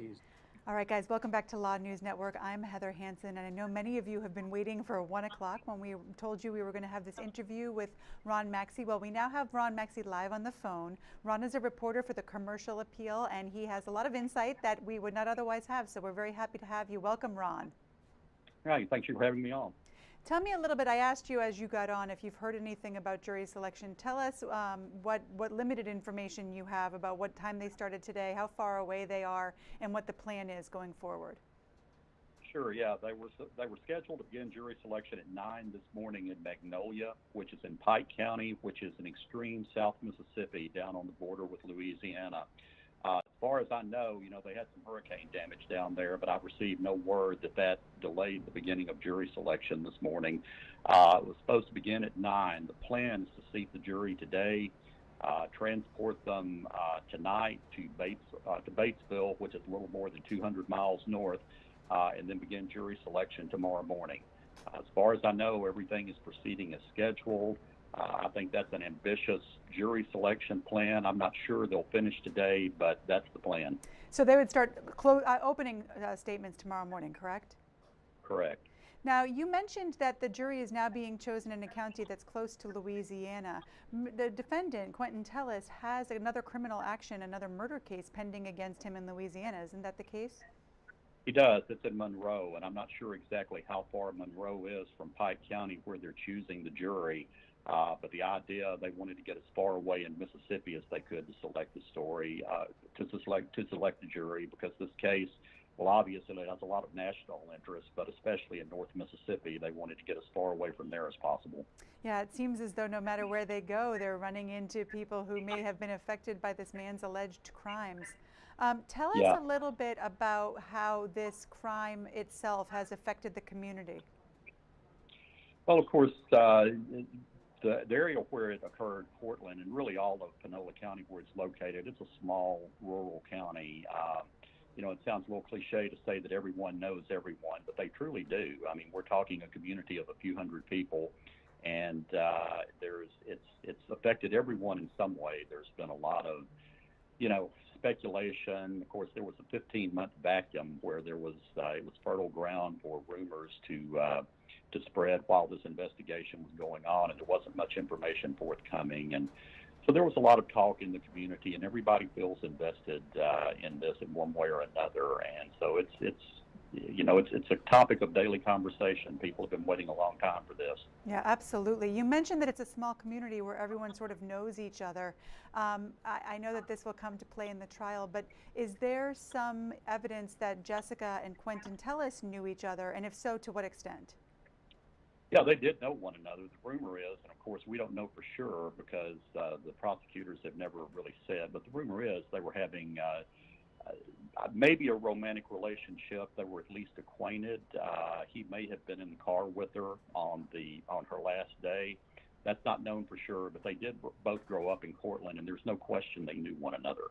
these. All right, guys, welcome back to Law News Network. I'm Heather Hansen, and I know many of you have been waiting for 1 o'clock when we told you we were going to have this interview with Ron Maxey. Well, we now have Ron Maxey live on the phone. Ron is a reporter for the Commercial Appeal, and he has a lot of insight that we would not otherwise have, so we're very happy to have you. Welcome, Ron. Hi, thank you for having me on. Tell me a little bit, I asked you as you got on if you've heard anything about jury selection. Tell us what limited information you have about what time they started today, how far away they are, and what the plan is going forward. Sure, yeah, they were scheduled to begin jury selection at 9 this morning in Magnolia, which is in Pike County, which is in extreme South Mississippi, down on the border with Louisiana. As far as I know, they had some hurricane damage down there, but I've received no word that delayed the beginning of jury selection this morning. It was supposed to begin at 9. The plan is to seat the jury today, transport them tonight to Batesville, which is a little more than 200 miles north, and then begin jury selection tomorrow morning. As far as I know, everything is proceeding as scheduled. I think that's an ambitious jury selection plan. I'm not sure they'll finish today, but that's the plan. So they would start opening statements tomorrow morning, correct? Correct. Now, you mentioned that the jury is now being chosen in a county that's close to Louisiana. The defendant, Quentin Tellis, has another criminal action, another murder case pending against him in Louisiana. Isn't that the case? He does. It's in Monroe, and I'm not sure exactly how far Monroe is from Pike County where they're choosing the jury. But the idea, they wanted to get as far away in Mississippi as they could to select the story, to select the jury, because this case, well, obviously it has a lot of national interest, but especially in North Mississippi, they wanted to get as far away from there as possible. Yeah, it seems as though no matter where they go, they're running into people who may have been affected by this man's alleged crimes. Tell us a little bit about how this crime itself has affected the community. Well, of course, the area where it occurred, Portland, and really all of Panola County where it's located, it's a small rural county. It sounds a little cliche to say that everyone knows everyone, but they truly do. I mean, we're talking a community of a few hundred people, and it's affected everyone in some way. There's been a lot of, speculation. Of course, there was a 15-month vacuum where it was fertile ground for rumors to spread while this investigation was going on, and there wasn't much information forthcoming. And so there was a lot of talk in the community, and everybody feels invested in this in one way or another. And so it's a topic of daily conversation. People have been waiting a long time for this. Yeah, absolutely. You mentioned that it's a small community where everyone sort of knows each other. I know that this will come to play in the trial, but is there some evidence that Jessica and Quentin Tellis knew each other, and if so, to what extent? Yeah, they did know one another. The rumor is, and of course we don't know for sure because the prosecutors have never really said, but the rumor is they were having maybe a romantic relationship. They were at least acquainted. He may have been in the car with her on her last day. That's not known for sure, but they did both grow up in Cortland, and there's no question they knew one another.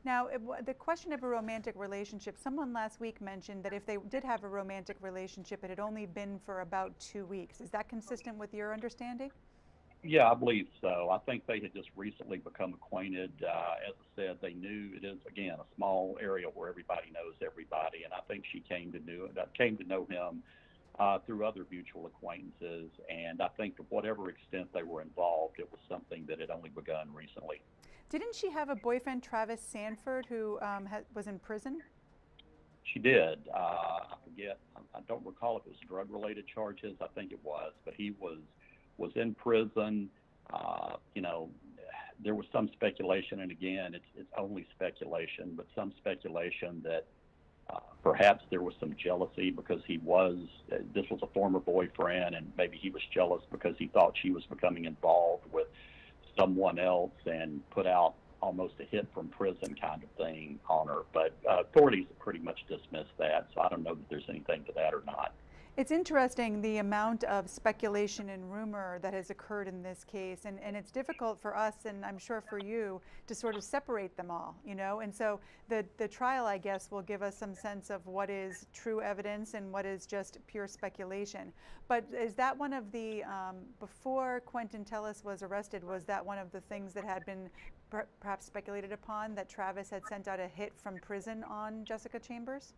Now, the question of a romantic relationship, someone last week mentioned that if they did have a romantic relationship, it had only been for about 2 weeks. Is that consistent with your understanding? Yeah, I believe so. I think they had just recently become acquainted. As I said, they knew it is, again, a small area where everybody knows everybody, and I think she came to know him through other mutual acquaintances, and I think to whatever extent they were involved, it was something that had only begun recently. Didn't she have a boyfriend, Travis Sanford, who was in prison? She did. I forget. I don't recall if it was drug-related charges. I think it was, but he was in prison. There was some speculation, and again, it's only speculation, but some speculation that perhaps there was some jealousy because this was a former boyfriend, and maybe he was jealous because he thought she was becoming involved with someone else and put out almost a hit from prison kind of thing on her. But authorities have pretty much dismissed that, so I don't know that there's anything to that or not. It's interesting the amount of speculation and rumor that has occurred in this case, and it's difficult for us, and I'm sure for you, to sort of separate them all, and so the trial, I guess, will give us some sense of what is true evidence and what is just pure speculation. But is that one of the, before Quentin Tellis was arrested, was that one of the things that had been perhaps speculated upon that Travis had sent out a hit from prison on Jessica Chambers?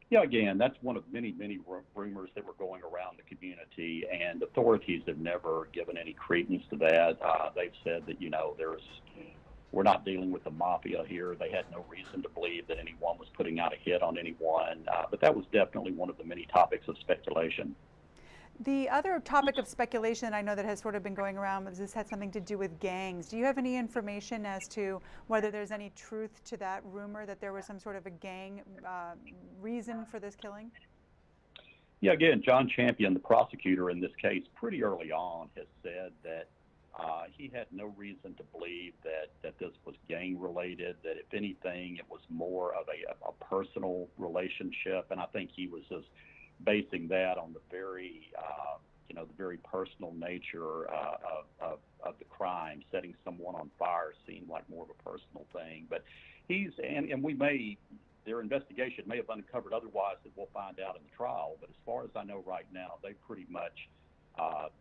Yeah, again, that's one of many, many rumors that were going around the community, and authorities have never given any credence to that. They've said that, we're not dealing with the mafia here. They had no reason to believe that anyone was putting out a hit on anyone, but that was definitely one of the many topics of speculation. The other topic of speculation I know that has sort of been going around was this had something to do with gangs. Do you have any information as to whether there's any truth to that rumor that there was some sort of a gang reason for this killing? Yeah, again, John Champion, the prosecutor in this case, pretty early on has said that he had no reason to believe that this was gang related, that if anything, it was more of a personal relationship. And I think he was just basing that on the very, the very personal nature of the crime. Setting someone on fire seemed like more of a personal thing. But their investigation may have uncovered otherwise that we'll find out in the trial. But as far as I know right now, they pretty much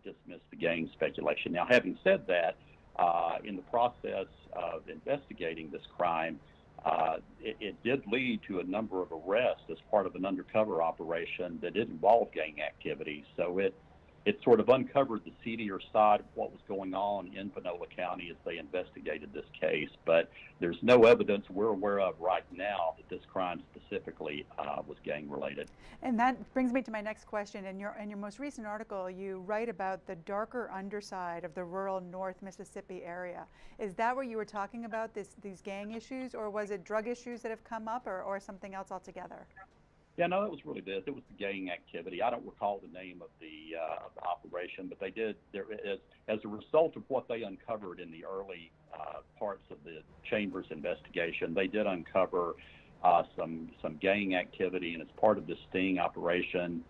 dismissed the gang speculation. Now, having said that, in the process of investigating this crime, it did lead to a number of arrests as part of an undercover operation that did involve gang activity. So it sort of uncovered the seedier side of what was going on in Panola County as they investigated this case. But there's no evidence we're aware of right now that this crime specifically was gang related. And that brings me to my next question. In your most recent article, you write about the darker underside of the rural North Mississippi area. Is that what you were talking about, these gang issues, or was it drug issues that have come up, or something else altogether? Yeah, no, that was really this. It was the gang activity. I don't recall the name of the operation, but they did. As a result of what they uncovered in the early parts of the Chambers investigation, they did uncover some gang activity, and as part of this sting operation,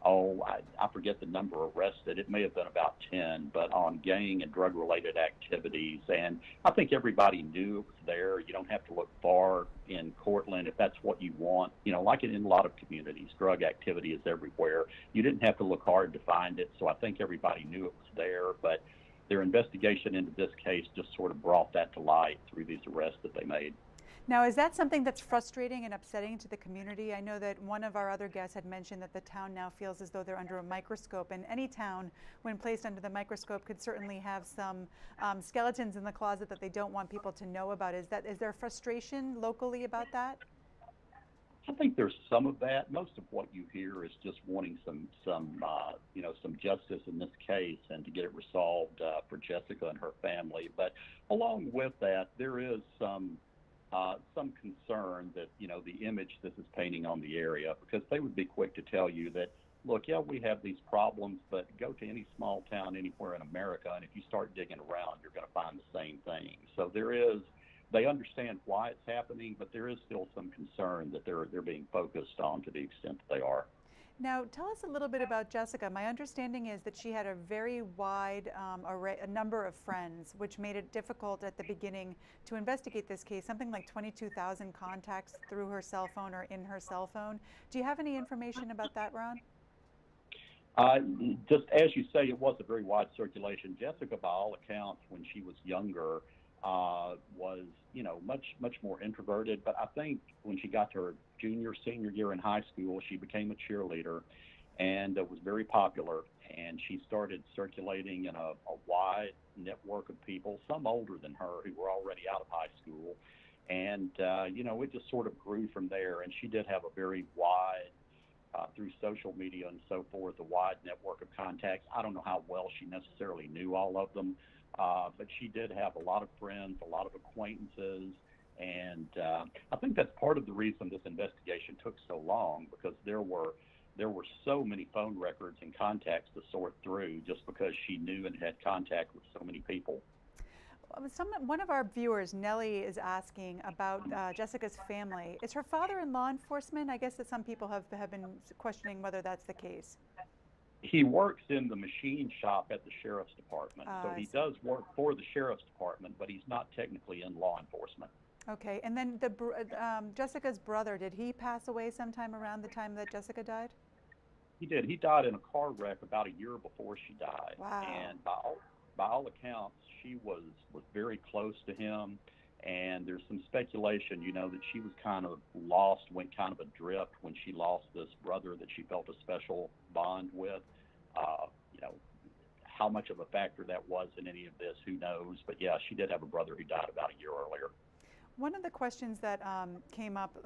I forget the number arrested. It may have been about 10, but on gang and drug-related activities. And I think everybody knew it was there. You don't have to look far in Cortland if that's what you want. Like in a lot of communities, drug activity is everywhere. You didn't have to look hard to find it, so I think everybody knew it was there. But their investigation into this case just sort of brought that to light through these arrests that they made. Now, is that something that's frustrating and upsetting to the community? I know that one of our other guests had mentioned that the town now feels as though they're under a microscope, and any town, when placed under the microscope, could certainly have some skeletons in the closet that they don't want people to know about. Is there frustration locally about that? I think there's some of that. Most of what you hear is just wanting some justice in this case and to get it resolved for Jessica and her family. But along with that, there is some concern that, the image this is painting on the area, because they would be quick to tell you that, look, yeah, we have these problems, but go to any small town anywhere in America, and if you start digging around, you're going to find the same thing. So they understand why it's happening, but there is still some concern that they're being focused on to the extent that they are. Now, tell us a little bit about Jessica. My understanding is that she had a very wide a number of friends, which made it difficult at the beginning to investigate this case, something like 22,000 contacts through her cell phone or in her cell phone. Do you have any information about that, Ron? Just as you say, it was a very wide circulation. Jessica, by all accounts, when she was younger, was, much more introverted. But I think when she got to her senior year in high school, she became a cheerleader and was very popular. And she started circulating in a wide network of people, some older than her, who were already out of high school. And, it just sort of grew from there. And she did have a very wide, through social media and so forth, a wide network of contacts. I don't know how well she necessarily knew all of them. But she did have a lot of friends, a lot of acquaintances, and I think that's part of the reason this investigation took so long, because there were so many phone records and contacts to sort through, just because she knew and had contact with so many people. One of our viewers, Nellie, is asking about Jessica's family. Is her father in law enforcement? I guess that some people have been questioning whether that's the case. He works in the machine shop at the sheriff's department. So he does work for the sheriff's department, but he's not technically in law enforcement. Okay, and then Jessica's brother, did he pass away sometime around the time that Jessica died? He did. He died in a car wreck about a year before she died. Wow. And by all accounts, she was very close to him. And there's some speculation, that she was kind of lost, went kind of adrift when she lost this brother that she felt a special bond with. You know, how much of a factor that was in any of this, who knows? But yeah, she did have a brother who died about a year earlier. One of the questions that came up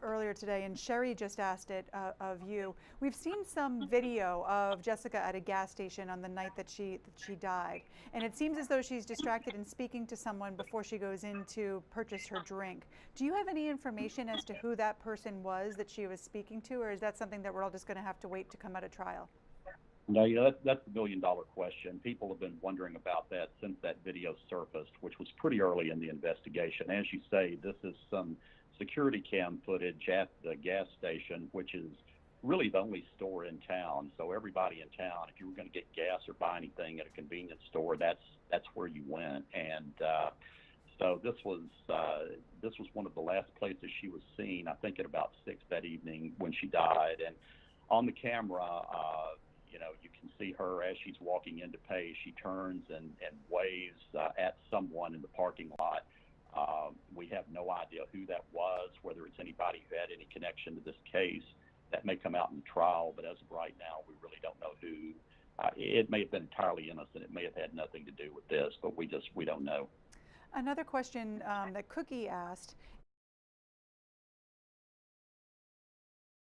earlier today, and Sherry just asked it of you, we've seen some video of Jessica at a gas station on the night that she died, and it seems as though she's distracted and speaking to someone before she goes in to purchase her drink. Do you have any information as to who that person was that she was speaking to, or is that something that we're all just going to have to wait to come out of trial? No, that's the million-dollar question. People have been wondering about that since that video surfaced, which was pretty early in the investigation. As you say, this is some security cam footage at the gas station, which is really the only store in town. So everybody in town, if you were going to get gas or buy anything at a convenience store, that's where you went. And so this was one of the last places she was seen, I think at about 6 that evening when she died. And on the camera, you can see her as she's walking in to pay. She turns and waves at someone in the parking lot. We have no idea who that was, whether it's anybody who had any connection to this case. That may come out in the trial, but as of right now, we really don't know who. It may have been entirely innocent. It may have had nothing to do with this, but we don't know. Another question that Cookie asked,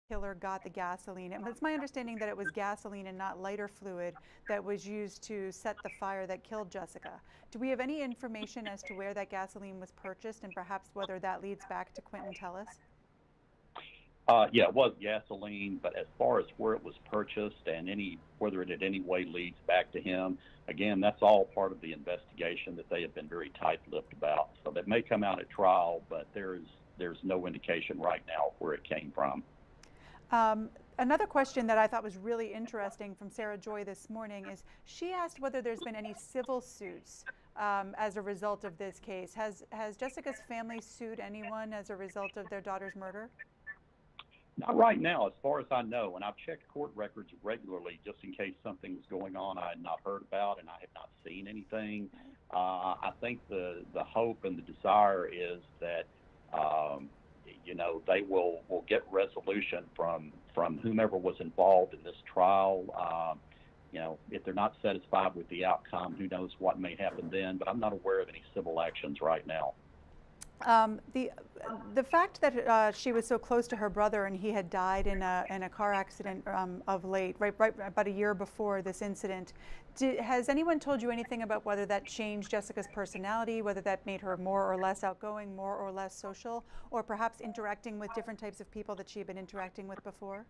killer got the gasoline. And it's my understanding that it was gasoline and not lighter fluid that was used to set the fire that killed Jessica. Do we have any information as to where that gasoline was purchased and perhaps whether that leads back to Quentin Tellis? Yeah, it was gasoline, but as far as where it was purchased and whether it in any way leads back to him, again, that's all part of the investigation that they have been very tight-lipped about. So that may come out at trial, but there's no indication right now where it came from. Another question that I thought was really interesting from Sarah Joy this morning is she asked whether there's been any civil suits as a result of this case. Has Jessica's family sued anyone as a result of their daughter's murder? Not right now, as far as I know, and I've checked court records regularly just in case something was going on I had not heard about and I have not seen anything. I think the hope and the desire is that they will get resolution from whomever was involved in this trial. If they're not satisfied with the outcome, who knows what may happen then, but I'm not aware of any civil actions right now. The fact that she was so close to her brother and he had died in a car accident of late, right about a year before this incident, has anyone told you anything about whether that changed Jessica's personality, whether that made her more or less outgoing, more or less social, or perhaps interacting with different types of people that she had been interacting with before?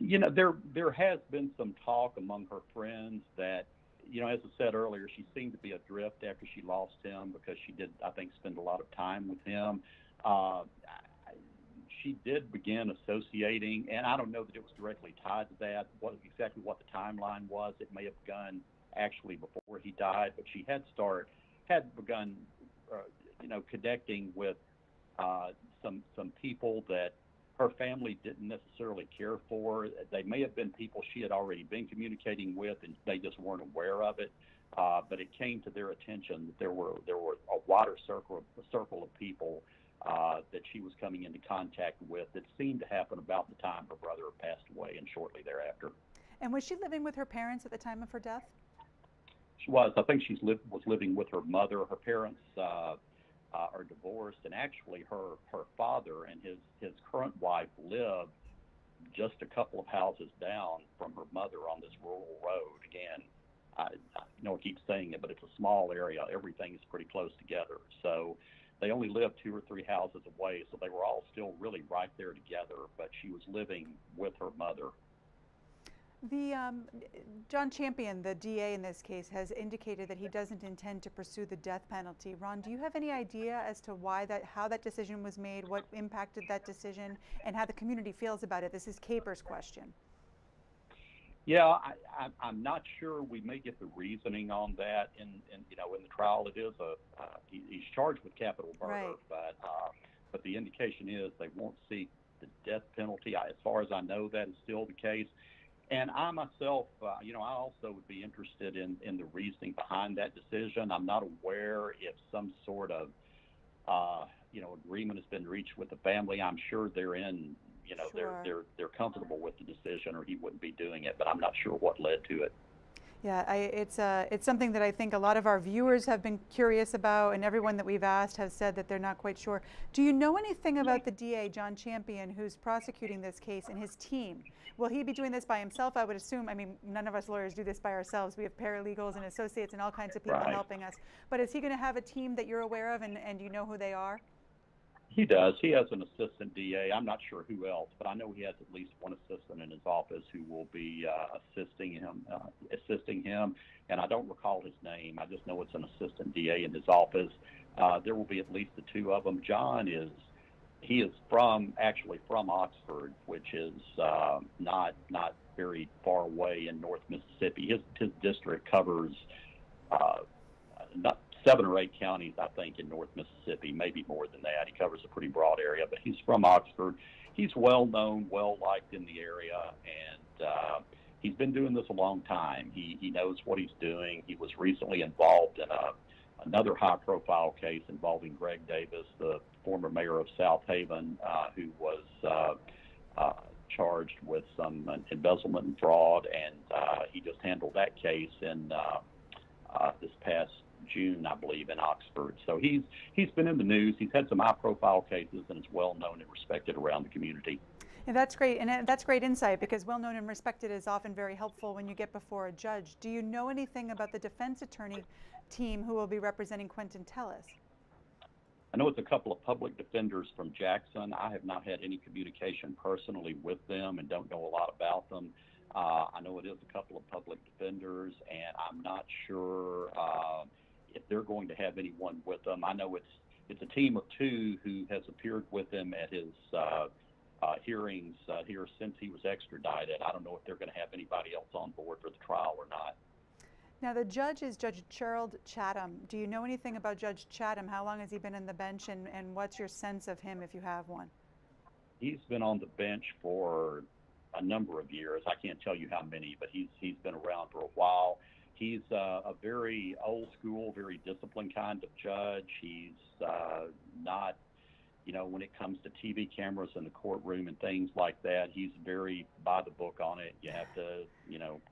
There has been some talk among her friends that, as I said earlier, she seemed to be adrift after she lost him because she did, I think, spend a lot of time with him. She did begin associating, and I don't know that it was directly tied to that, exactly what the timeline was. It may have begun actually before he died, but she had begun, connecting with some people that her family didn't necessarily care for. They may have been people she had already been communicating with, and they just weren't aware of it. But it came to their attention that there were a wider circle of people that she was coming into contact with that seemed to happen about the time her brother passed away and shortly thereafter. And was she living with her parents at the time of her death? She was. I think was living with her mother. Her parents are divorced, and actually her father and his current wife lived just a couple of houses down from her mother on this rural road. Again, I keep saying it, but it's a small area. Everything is pretty close together. So they only lived 2 or 3 houses away, so they were all still really right there together, but she was living with her mother. John Champion, the DA in this case, has indicated that he doesn't intend to pursue the death penalty. Ron, do you have any idea as to how that decision was made, what impacted that decision, and how the community feels about it? This is Caper's question. Yeah, I'm not sure. We may get the reasoning on that in the trial. It is he's charged with capital murder, right. But the indication is they won't seek the death penalty. As far as I know, that is still the case. And I myself, I also would be interested in the reasoning behind that decision. I'm not aware if some sort of, agreement has been reached with the family. I'm sure they're in, Sure. they're comfortable with the decision, or he wouldn't be doing it. But I'm not sure what led to it. Yeah, it's something that I think a lot of our viewers have been curious about, and everyone that we've asked has said that they're not quite sure. Do you know anything about the DA, John Champion, who's prosecuting this case, and his team? Will he be doing this by himself? I would assume. I mean, none of us lawyers do this by ourselves. We have paralegals and associates and all kinds of people Right. helping us. But is he going to have a team that you're aware of, and you know who they are? He does. He has an assistant DA. I'm not sure who else, but I know he has at least one assistant in his office who will be assisting him. And I don't recall his name. I just know it's an assistant DA in his office. There will be at least the two of them. John is actually from Oxford, which is not very far away in North Mississippi. His district covers not 7 or 8 counties, I think, in North Mississippi, maybe more than that. He covers a pretty broad area, but he's from Oxford. He's well known, well liked in the area, and he's been doing this a long time. He knows what he's doing. He was recently involved in another high-profile case involving Greg Davis, the former mayor of South Haven, who was charged with some embezzlement and fraud, and he just handled that case in this past June, I believe, in Oxford. So he's been in the news. He's had some high-profile cases, and is well known and respected around the community. And that's great, and that's great insight, because well known and respected is often very helpful when you get before a judge. Do you know anything about the defense attorney team who will be representing Quentin Tellis? I know it's a couple of public defenders from Jackson. I have not had any communication personally with them and don't know a lot about them. I know it is a couple of public defenders, and I'm not sure if they're going to have anyone with them. I know it's a team of 2 who has appeared with him at his hearings here since he was extradited. I don't know if they're going to have anybody else on board for the trial or not. Now, the judge is Judge Gerald Chatham. Do you know anything about Judge Chatham? How long has he been in the bench, and what's your sense of him, if you have one? He's been on the bench for a number of years. I can't tell you how many, but he's been around for a while. He's a very old school, very disciplined kind of judge. He's not, when it comes to TV cameras in the courtroom and things like that, he's very by the book on it. You have to,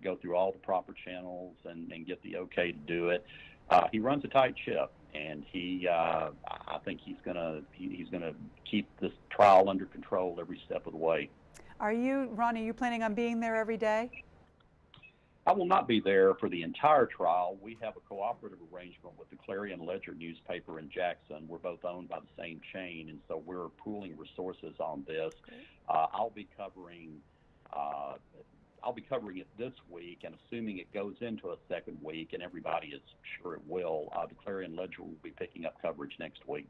go through all the proper channels and get the okay to do it. He runs a tight ship, and I think he's gonna keep this trial under control every step of the way. Ron, are you planning on being there every day? I will not be there for the entire trial. We have a cooperative arrangement with the Clarion Ledger newspaper in Jackson. We're both owned by the same chain, and so we're pooling resources on this. I'll be covering it this week, and assuming it goes into a second week, and everybody is sure it will, the Clarion Ledger will be picking up coverage next week.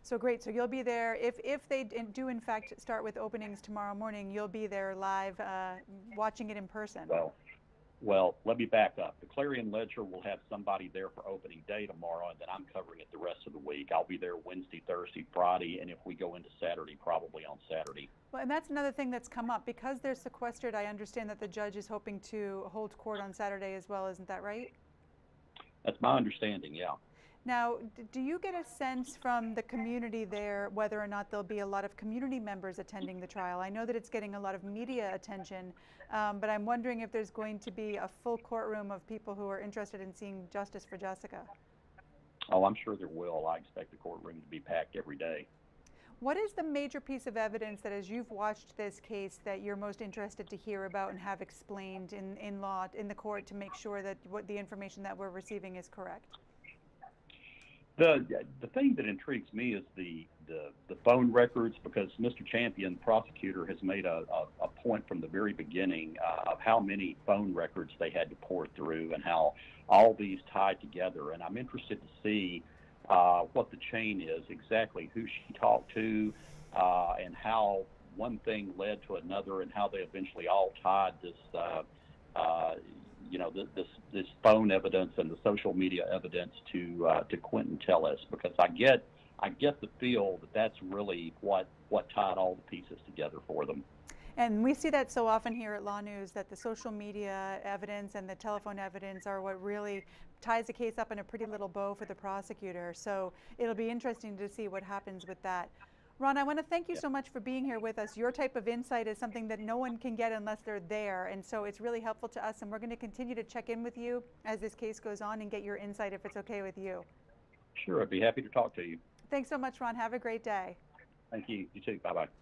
So great. So you'll be there. If they do in fact start with openings tomorrow morning, you'll be there live, watching it in person. Well, let me back up. The Clarion Ledger will have somebody there for opening day tomorrow, and then I'm covering it the rest of the week. I'll be there Wednesday, Thursday, Friday, and if we go into Saturday, probably on Saturday. Well, and that's another thing that's come up. Because they're sequestered, I understand that the judge is hoping to hold court on Saturday as well. Isn't that right? That's my understanding, yeah. Now, do you get a sense from the community there whether or not there'll be a lot of community members attending the trial? I know that it's getting a lot of media attention, but I'm wondering if there's going to be a full courtroom of people who are interested in seeing justice for Jessica. Oh, I'm sure there will. I expect the courtroom to be packed every day. What is the major piece of evidence that, as you've watched this case, that you're most interested to hear about and have explained in the court to make sure that what the information that we're receiving is correct? The thing that intrigues me is the phone records, because Mr. Champion, the prosecutor, has made a point from the very beginning of how many phone records they had to pour through and how all these tied together. And I'm interested to see what the chain is, exactly who she talked to, and how one thing led to another, and how they eventually all tied this this phone evidence and the social media evidence to Quentin Tellis, because I get the feel that that's really what tied all the pieces together for them. And we see that so often here at Law News, that the social media evidence and the telephone evidence are what really ties the case up in a pretty little bow for the prosecutor. So it'll be interesting to see what happens with that. Ron, I want to thank you Yeah. so much for being here with us. Your type of insight is something that no one can get unless they're there, and so it's really helpful to us, and we're going to continue to check in with you as this case goes on and get your insight if it's okay with you. Sure, I'd be happy to talk to you. Thanks so much, Ron. Have a great day. Thank you. You too. Bye-bye.